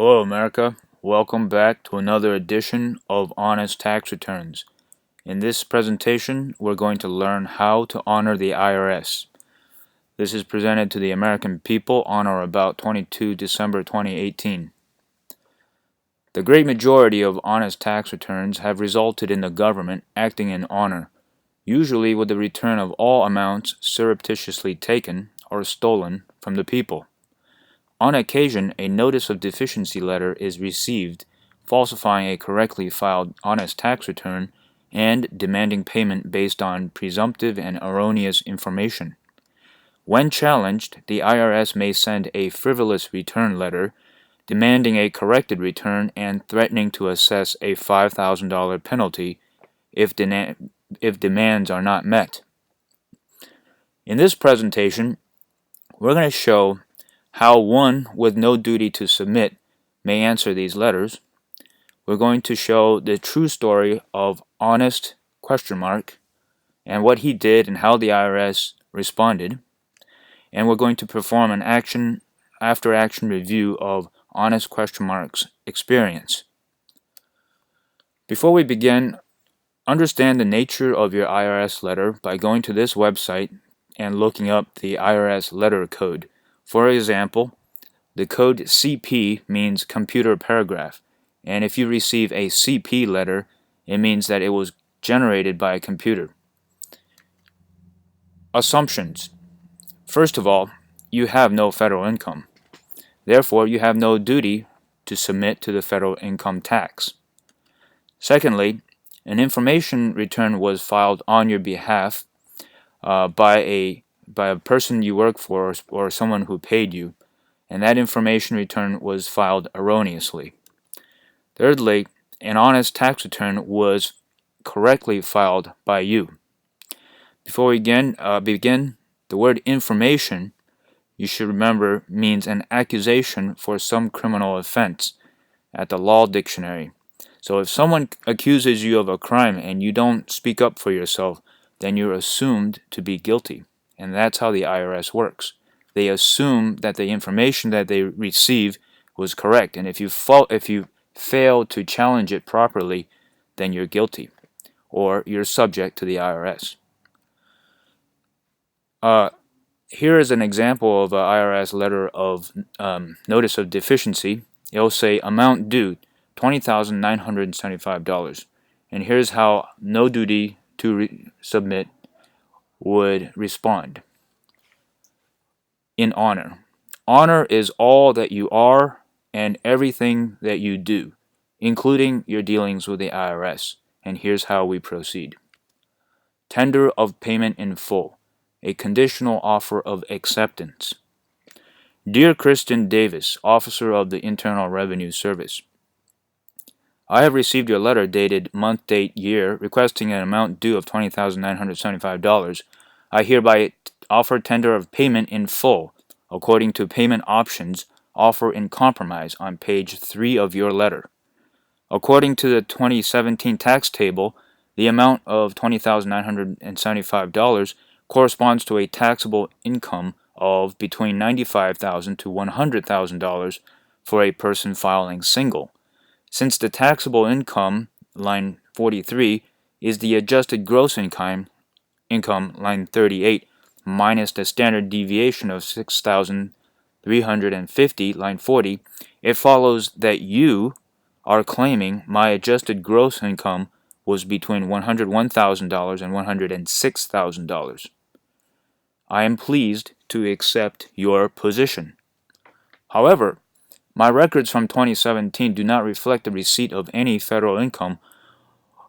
Hello, America. Welcome back to another edition of Honest Tax Returns. In this presentation, we're going to learn how to honor the IRS. This is presented to the American people on or about 22 December 2018. The great majority of honest tax returns have resulted in the government acting in honor, usually with the return of all amounts surreptitiously taken or stolen from the people. On occasion, a notice of deficiency letter is received, falsifying a correctly filed honest tax return and demanding payment based on presumptive and erroneous information. When challenged, the IRS may send a frivolous return letter demanding a corrected return and threatening to assess a $5,000 penalty if demands are not met. In this presentation, we're going to show how one with no duty to submit may answer these letters. We're going to show the true story of Honest ? And what he did and how the IRS responded. And we're going to perform an after-action review of Honest ? experience. Before we begin, understand the nature of your IRS letter by going to this website and looking up the IRS Letter Code. For example, the code CP means computer paragraph, and if you receive a CP letter, it means that it was generated by a computer. Assumptions. First of all, you have no federal income. Therefore, you have no duty to submit to the federal income tax. Secondly, an information return was filed on your behalf by a person you work for or someone who paid you, and that information return was filed erroneously. Thirdly, an honest tax return was correctly filed by you. Before we begin, the word information, you should remember, means an accusation for some criminal offense at the law dictionary. So if someone accuses you of a crime and you don't speak up for yourself, then you're assumed to be guilty. And that's how the IRS works. They assume that the information that they receive was correct, and if you fail to challenge it properly, then you're guilty, or you're subject to the IRS. Here is an example of an IRS letter of notice of deficiency. It'll say amount due $20,975, and here's how no duty to submit would respond. In honor. Honor is all that you are and everything that you do, including your dealings with the IRS. And here's how we proceed. Tender of payment in full. A conditional offer of acceptance. Dear Kristen Davis, Officer of the Internal Revenue Service, I have received your letter dated month, date, year, requesting an amount due of $20,975. I hereby offer tender of payment in full, according to payment options offer in compromise on page 3 of your letter. According to the 2017 tax table, the amount of $20,975 corresponds to a taxable income of between $95,000 to $100,000 for a person filing single. Since the taxable income, line 43, is the adjusted gross income, line 38, minus the standard deviation of 6,350, line 40, it follows that you are claiming my adjusted gross income was between $101,000 and $106,000. I am pleased to accept your position. However, my records from 2017 do not reflect the receipt of any federal income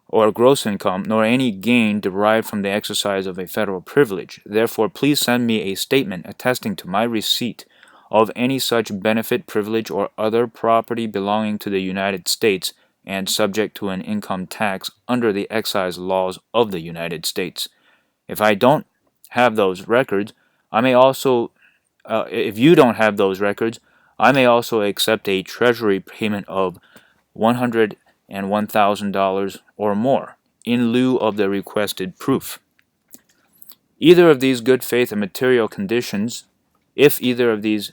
or gross income, nor any gain derived from the exercise of a federal privilege. Therefore, please send me a statement attesting to my receipt of any such benefit, privilege, or other property belonging to the United States and subject to an income tax under the excise laws of the United States. If I don't have those records, if you don't have those records, I may also accept a Treasury payment of $101,000 or more in lieu of the requested proof. Either of these good faith and material conditions, if either of these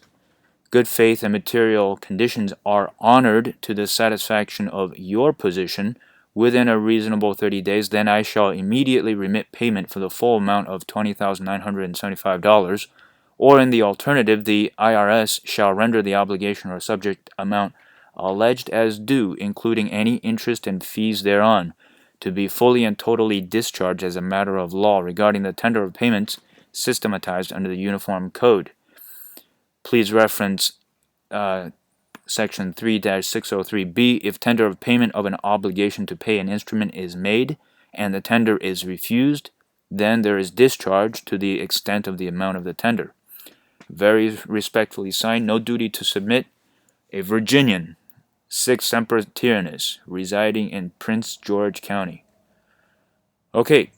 good faith and material conditions are honored to the satisfaction of your position within a reasonable 30 days, then I shall immediately remit payment for the full amount of $20,975, or in the alternative, the IRS shall render the obligation or subject amount alleged as due, including any interest and fees thereon, to be fully and totally discharged as a matter of law regarding the tender of payments systematized under the Uniform Code. Please reference Section 3-603B. If tender of payment of an obligation to pay an instrument is made and the tender is refused, then there is discharge to the extent of the amount of the tender. Very respectfully signed, no duty to submit, a Virginian, Sic Semper Tyrannis, residing in Prince George County. Okay,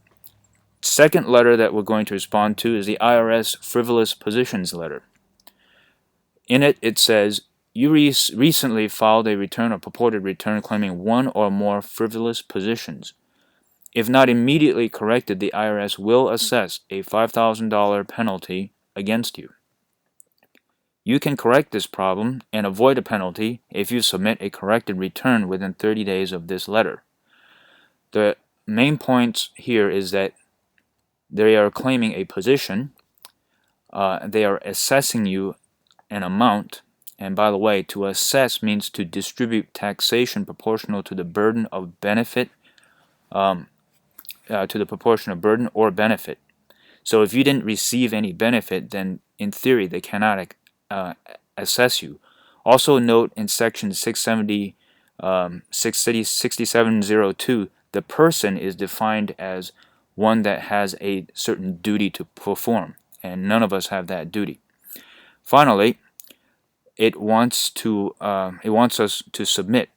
second letter that we're going to respond to is the IRS Frivolous Positions Letter. In it, it says, you recently filed a return or purported return claiming one or more frivolous positions. If not immediately corrected, the IRS will assess a $5,000 penalty against you. You can correct this problem and avoid a penalty if you submit a corrected return within 30 days of this letter. The main points here is that they are claiming a position, they are assessing you an amount, and by the way, to assess means to distribute taxation proportional to the burden of benefit, to the proportion of burden or benefit. So if you didn't receive any benefit, then in theory they cannot assess you. Also note in section 6702, the person is defined as one that has a certain duty to perform, and none of us have that duty. Finally, it wants us to submit.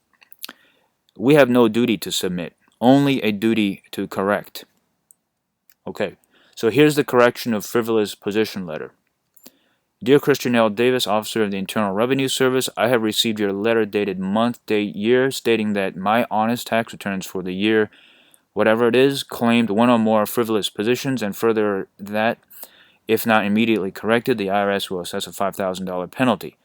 We have no duty to submit, only a duty to correct. Okay, so here's the correction of frivolous position letter. Dear Christian L. Davis, Officer of the Internal Revenue Service, I have received your letter dated month, date, year, stating that my honest tax returns for the year, whatever it is, claimed one or more frivolous positions, and further that, if not immediately corrected, the IRS will assess a $5,000 penalty.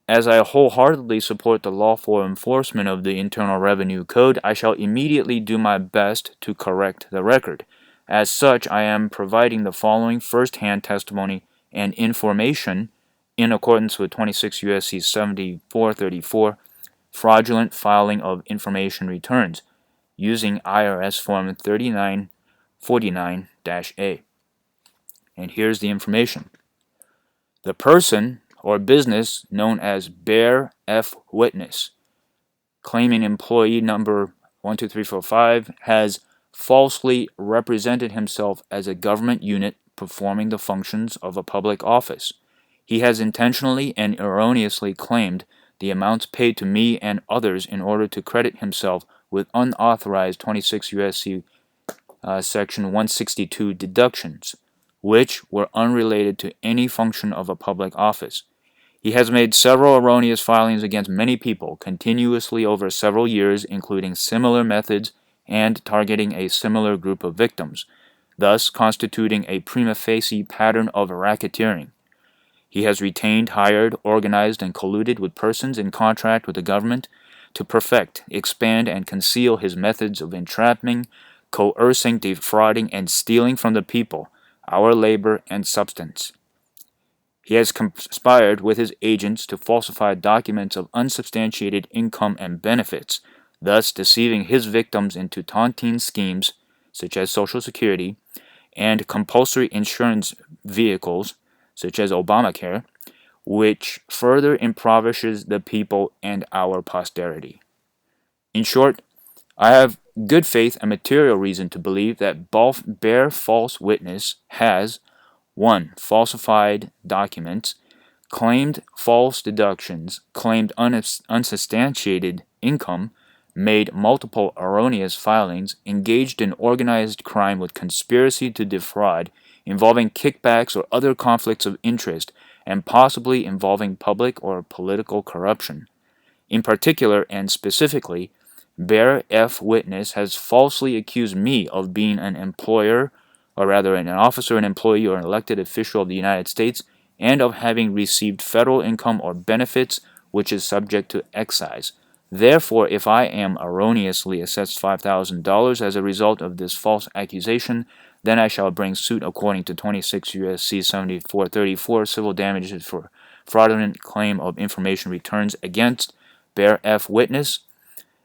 As I wholeheartedly support the lawful enforcement of the Internal Revenue Code, I shall immediately do my best to correct the record. As such, I am providing the following first-hand testimony and information in accordance with 26 U.S.C. 7434, fraudulent filing of information returns, using IRS Form 3949-A. And here's the information. The person or business known as Bear F. Witness, claiming employee number 12345, has falsely represented himself as a government unit performing the functions of a public office. He has intentionally and erroneously claimed the amounts paid to me and others in order to credit himself with unauthorized 26 U.S.C. Section 162 deductions, which were unrelated to any function of a public office. He has made several erroneous filings against many people continuously over several years, including similar methods and targeting a similar group of victims, thus constituting a prima facie pattern of racketeering. He has retained, hired, organized, and colluded with persons in contract with the government to perfect, expand, and conceal his methods of entrapping, coercing, defrauding, and stealing from the people our labor and substance. He has conspired with his agents to falsify documents of unsubstantiated income and benefits, thus deceiving his victims into tontine schemes such as Social Security and compulsory insurance vehicles such as Obamacare, which further impoverishes the people and our posterity. In short, I have good faith and material reason to believe that Bear False Witness has 1. Falsified documents, claimed false deductions, claimed unsubstantiated income, made multiple erroneous filings, engaged in organized crime with conspiracy to defraud, involving kickbacks or other conflicts of interest, and possibly involving public or political corruption. In particular and specifically, Bear F. Witness has falsely accused me of being an employer, or rather an officer, an employee, or an elected official of the United States and of having received federal income or benefits, which is subject to excise. Therefore, if I am erroneously assessed $5,000 as a result of this false accusation, then I shall bring suit according to 26 U.S.C. 7434, civil damages for fraudulent claim of information returns against bear F witness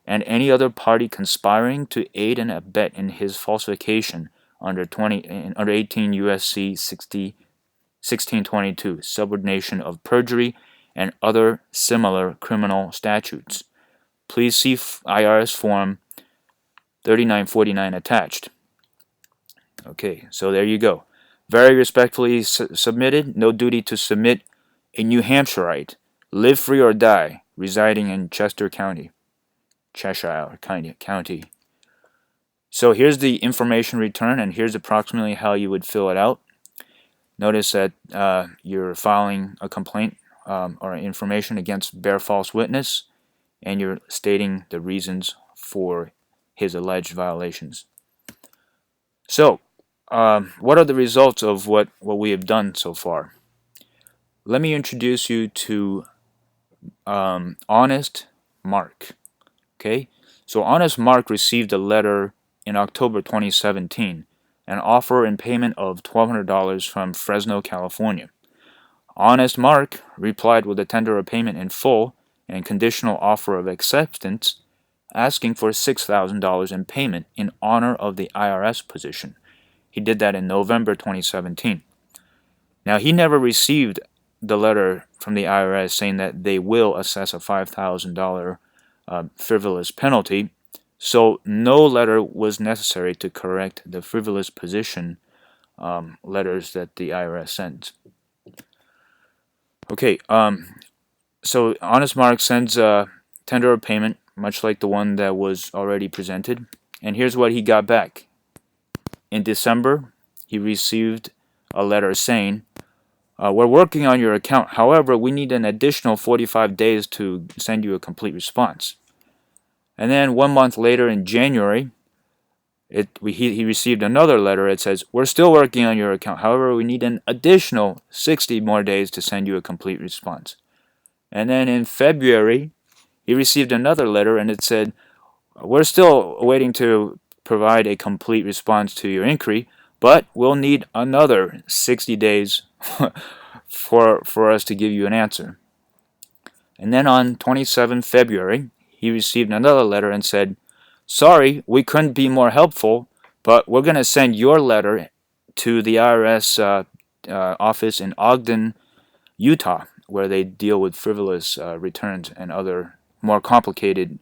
and any other party conspiring to aid and abet in his falsification under 18 U.S.C. 1622, subordination of perjury, and other similar criminal statutes. Please see IRS Form 3949 attached. Okay, so there you go. Very respectfully submitted. No duty to submit. A New Hampshireite. Live free or die. Residing in Cheshire County. So here's the information return, and here's approximately how you would fill it out. Notice that you're filing a complaint or information against bear false witness, and you're stating the reasons for his alleged violations. So, what are the results of what we have done so far? Let me introduce you to Honest Mark. Okay, so Honest Mark received a letter in October 2017, an offer in payment of $1,200 from Fresno, California. Honest Mark replied with a tender of payment in full and conditional offer of acceptance, asking for $6,000 in payment in honor of the IRS position. He did that in November 2017. Now, he never received the letter from the IRS saying that they will assess a $5,000 frivolous penalty, so no letter was necessary to correct the frivolous position letters that the IRS sends. Okay, so Honest Mark sends a tender of payment, much like the one that was already presented, and here's what he got back. In December, he received a letter saying, we're working on your account. However, we need an additional 45 days to send you a complete response. And then 1 month later in January, he received another letter. It says, we're still working on your account. However, we need an additional 60 more days to send you a complete response. And then in February, he received another letter, and it said, we're still waiting to provide a complete response to your inquiry, but we'll need another 60 days for us to give you an answer. And then on 27 February, he received another letter and said, sorry, we couldn't be more helpful, but we're going to send your letter to the IRS office in Ogden, Utah, where they deal with frivolous returns and other more complicated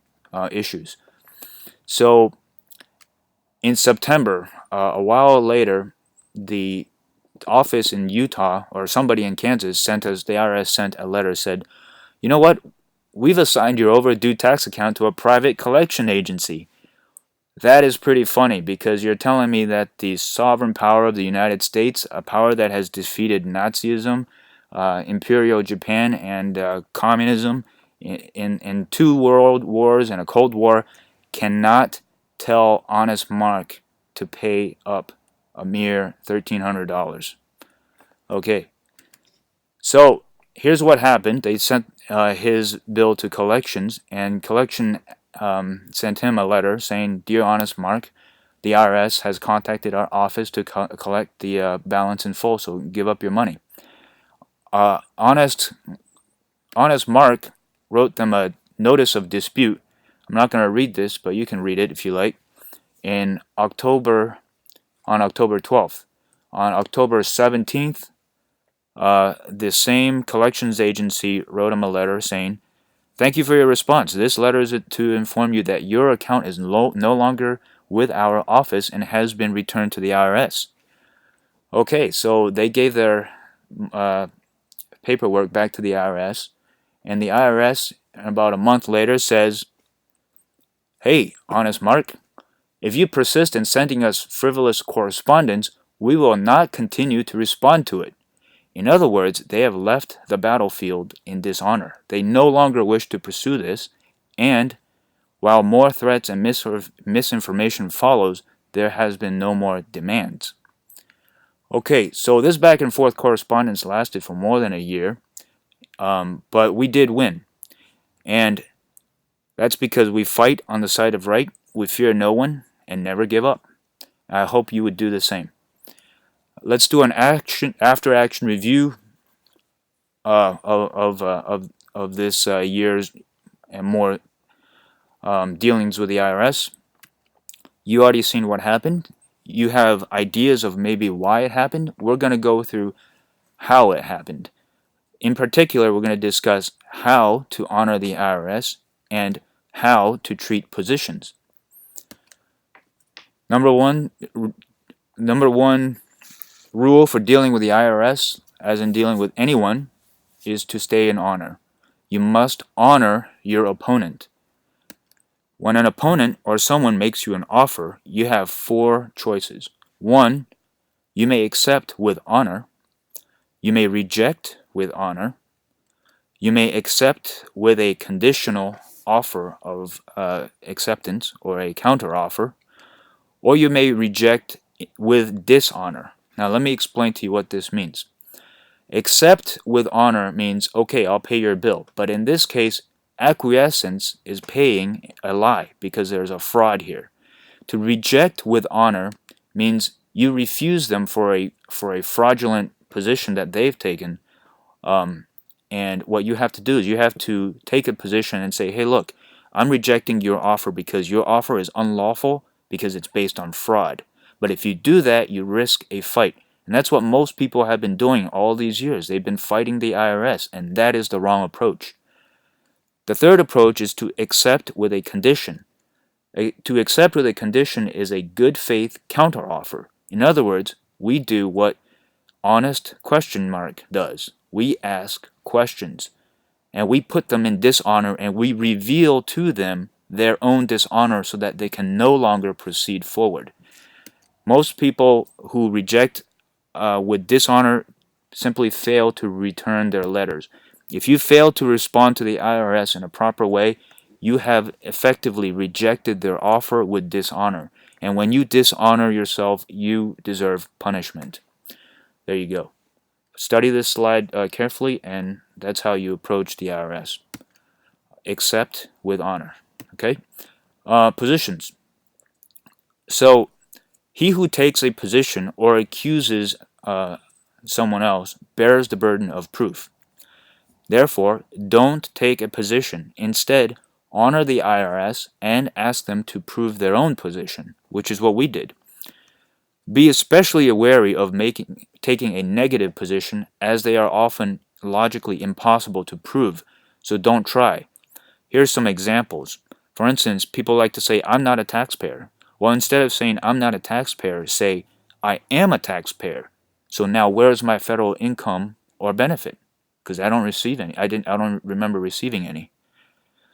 issues. So in September, a while later, the office in Utah, or somebody in Kansas, the IRS sent a letter, said, you know what, we've assigned your overdue tax account to a private collection agency. That is pretty funny, because you're telling me that the sovereign power of the United States, a power that has defeated Nazism, Imperial Japan, and communism in 2 world wars and a Cold War, cannot tell Honest Mark to pay up a mere $1,300. Okay, so here's what happened. They sent his bill to collections, and collection sent him a letter saying, dear Honest Mark, the IRS has contacted our office to collect the balance in full, so give up your money. Honest Mark wrote them a notice of dispute. I'm not going to read this, but you can read it if you like. On October 12th. On October 17th, the same collections agency wrote him a letter saying, thank you for your response. This letter is to inform you that your account is no longer with our office and has been returned to the IRS. Okay, so they gave their paperwork back to the IRS, and the IRS about a month later says, hey, Honest Mark, if you persist in sending us frivolous correspondence, we will not continue to respond to it. In other words, they have left the battlefield in dishonor. They no longer wish to pursue this, and while more threats and misinformation follows, there has been no more demands. Okay, so this back and forth correspondence lasted for more than a year, but we did win. And that's because we fight on the side of right, we fear no one, and never give up. I hope you would do the same. Let's do an after-action review of this year's and more dealings with the IRS. You already seen what happened. You have ideas of maybe why it happened. We're going to go through how it happened. In particular, we're going to discuss how to honor the IRS and how to treat positions. Number one rule for dealing with the IRS, as in dealing with anyone, is to stay in honor. You must honor your opponent. When an opponent or someone makes you an offer, you have 4 choices. 1, you may accept with honor. You may reject with honor. You may accept with a conditional offer of acceptance or a counteroffer, or you may reject with dishonor. Now let me explain to you what this means. Accept with honor means, okay, I'll pay your bill. But in this case, acquiescence is paying a lie because there's a fraud here. To reject with honor means you refuse them for a fraudulent position that they've taken. And what you have to do is you have to take a position and say, hey, look, I'm rejecting your offer because your offer is unlawful because it's based on fraud. But if you do that, you risk a fight. And that's what most people have been doing all these years. They've been fighting the IRS, and that is the wrong approach. The third approach is to accept with a condition. To accept with a condition is a good faith counteroffer. In other words, we do what honest ? does. We ask questions, and we put them in dishonor, and we reveal to them their own dishonor so that they can no longer proceed forward. Most people who reject with dishonor simply fail to return their letters. If you fail to respond to the IRS in a proper way, you have effectively rejected their offer with dishonor. And when you dishonor yourself, you deserve punishment. There you go. Study this slide carefully, and that's how you approach the IRS. Accept with honor. Okay? Positions. So, he who takes a position or accuses someone else bears the burden of proof. Therefore, don't take a position. Instead, honor the IRS and ask them to prove their own position, which is what we did. Be especially wary of taking a negative position, as they are often logically impossible to prove, so don't try. Here's some examples. For instance, people like to say, I'm not a taxpayer. Well, instead of saying, I'm not a taxpayer, say, I am a taxpayer. So now where's my federal income or benefit? Because I don't receive any. I don't remember receiving any.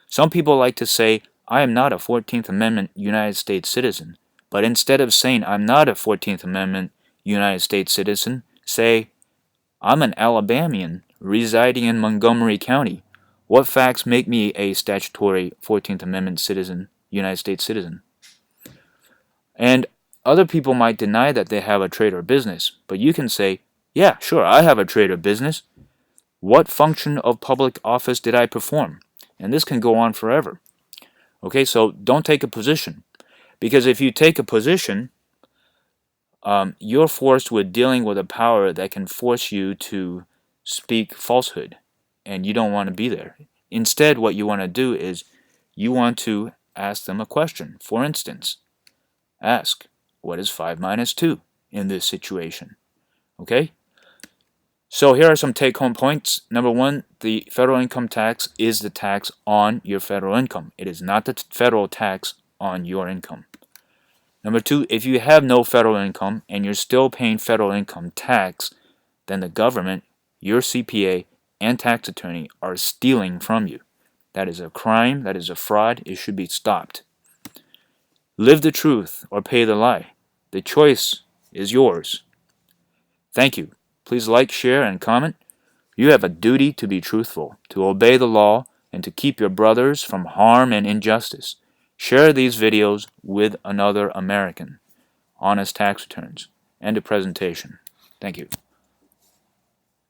Some people like to say, I am not a 14th Amendment United States citizen. But instead of saying, I'm not a 14th Amendment United States citizen, say, I'm an Alabamian residing in Montgomery County. What facts make me a statutory 14th Amendment citizen, United States citizen? And other people might deny that they have a trade or business, but you can say, yeah, sure, I have a trade or business. What function of public office did I perform? And this can go on forever. Okay, so don't take a position. Because if you take a position, you're forced with dealing with a power that can force you to speak falsehood, and you don't want to be there. Instead, what you want to do is you want to ask them a question. For instance, ask, what is 5 minus 2 in this situation? Okay? So here are some take-home points. Number 1, the federal income tax is the tax on your federal income. It is not the federal tax on your income. Number 2, if you have no federal income and you're still paying federal income tax, then the government, your CPA, and tax attorney are stealing from you. That is a crime, that is a fraud, it should be stopped. Live the truth or pay the lie. The choice is yours. Thank you. Please like, share, and comment. You have a duty to be truthful, to obey the law, and to keep your brothers from harm and injustice. Share these videos with another American. Honest tax returns. End of presentation. Thank you.